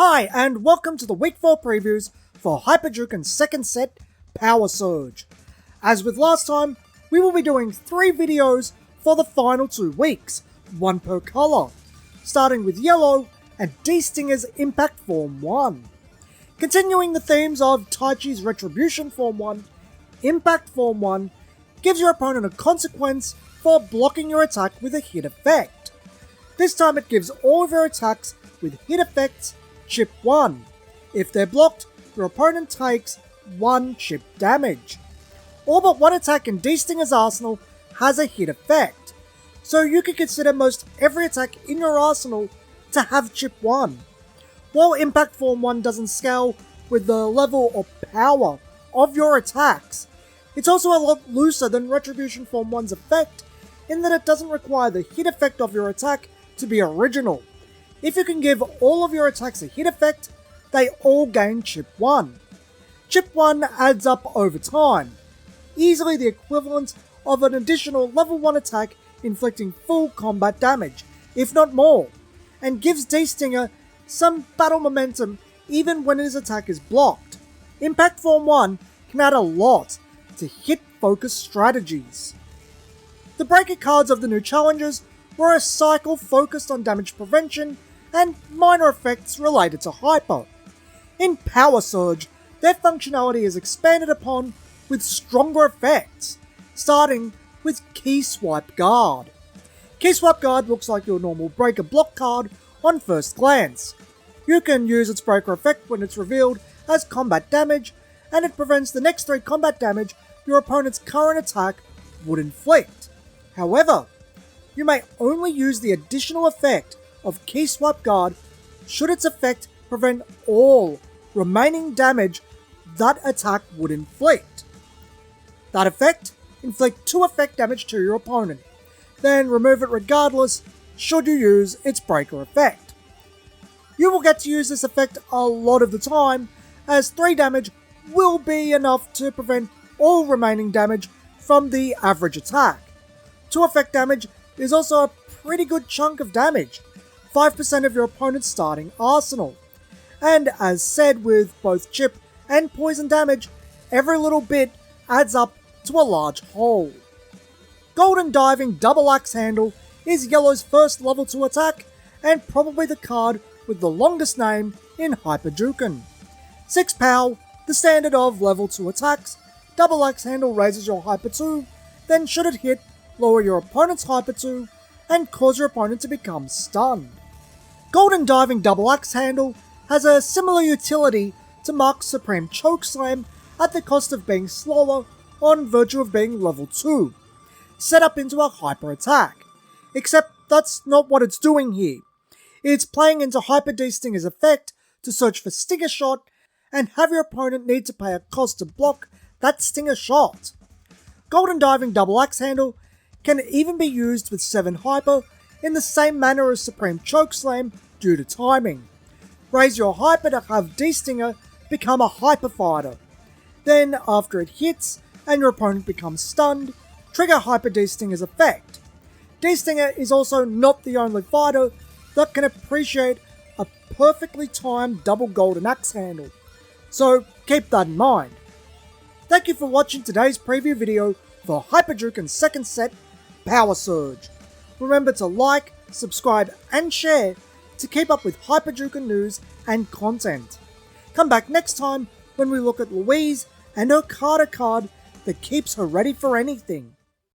Hi, and welcome to the Week 4 previews for Hyper Juken's second set, Power Surge. As with last time, we will be doing 3 videos for the final 2 weeks, 1 per colour, starting with Yellow and D-Stinger's Impact Form 1. Continuing the themes of Taichi's Retribution Form 1, Impact Form 1 gives your opponent a consequence for blocking your attack with a hit effect. This time it gives all of your attacks with hit effects chip 1. If they're blocked, your opponent takes 1 chip damage. All but one attack in D-Stinger's arsenal has a hit effect, so you can consider most every attack in your arsenal to have chip 1. While Impact Form 1 doesn't scale with the level or power of your attacks, it's also a lot looser than Retribution Form 1's effect in that it doesn't require the hit effect of your attack to be original. If you can give all of your attacks a hit effect, they all gain chip 1. Chip 1 adds up over time, easily the equivalent of an additional level 1 attack inflicting full combat damage, if not more, and gives D-Stinger some battle momentum even when his attack is blocked. Impact Form 1 can add a lot to hit-focused strategies. The breaker cards of the new challenges were a cycle focused on damage prevention and minor effects related to Hyper. In Power Surge, their functionality is expanded upon with stronger effects, starting with Key Swipe Guard. Key Swipe Guard looks like your normal breaker block card on first glance. You can use its breaker effect when it's revealed as combat damage, and it prevents the next 3 combat damage your opponent's current attack would inflict. However, you may only use the additional effect of Key Swipe Guard should its effect prevent all remaining damage that attack would inflict. That effect inflict 2 effect damage to your opponent, then remove it regardless should you use its breaker effect. You will get to use this effect a lot of the time, as 3 damage will be enough to prevent all remaining damage from the average attack. 2 effect damage is also a pretty good chunk of damage, 5% of your opponent's starting arsenal. And as said with both chip and poison damage, every little bit adds up to a large whole. Golden Diving Double Axe Handle is Yellow's first level 2 attack, and probably the card with the longest name in Hyper Juken. 6 POW, the standard of level 2 attacks, Double Axe Handle raises your Hyper 2, then should it hit, lower your opponent's Hyper 2, and cause your opponent to become stunned. Golden Diving Double Axe Handle has a similar utility to Mark's Supreme Chokeslam at the cost of being slower on virtue of being level 2, set up into a hyper attack. Except that's not what it's doing here. It's playing into Hyper D-Stinger's effect to search for Stinger Shot and have your opponent need to pay a cost to block that Stinger Shot. Golden Diving Double Axe Handle can even be used with 7 Hyper in the same manner as Supreme Chokeslam due to timing. Raise your Hyper to have D-Stinger become a Hyper Fighter. Then, after it hits and your opponent becomes stunned, trigger Hyper D-Stinger's effect. D-Stinger is also not the only fighter that can appreciate a perfectly timed double Golden Axe Handle, so keep that in mind. Thank you for watching today's preview video for Hyper Juken's second set, Power Surge. Remember to like, subscribe and share to keep up with Hyper Juken news and content. Come back next time when we look at Louise and her card that keeps her ready for anything.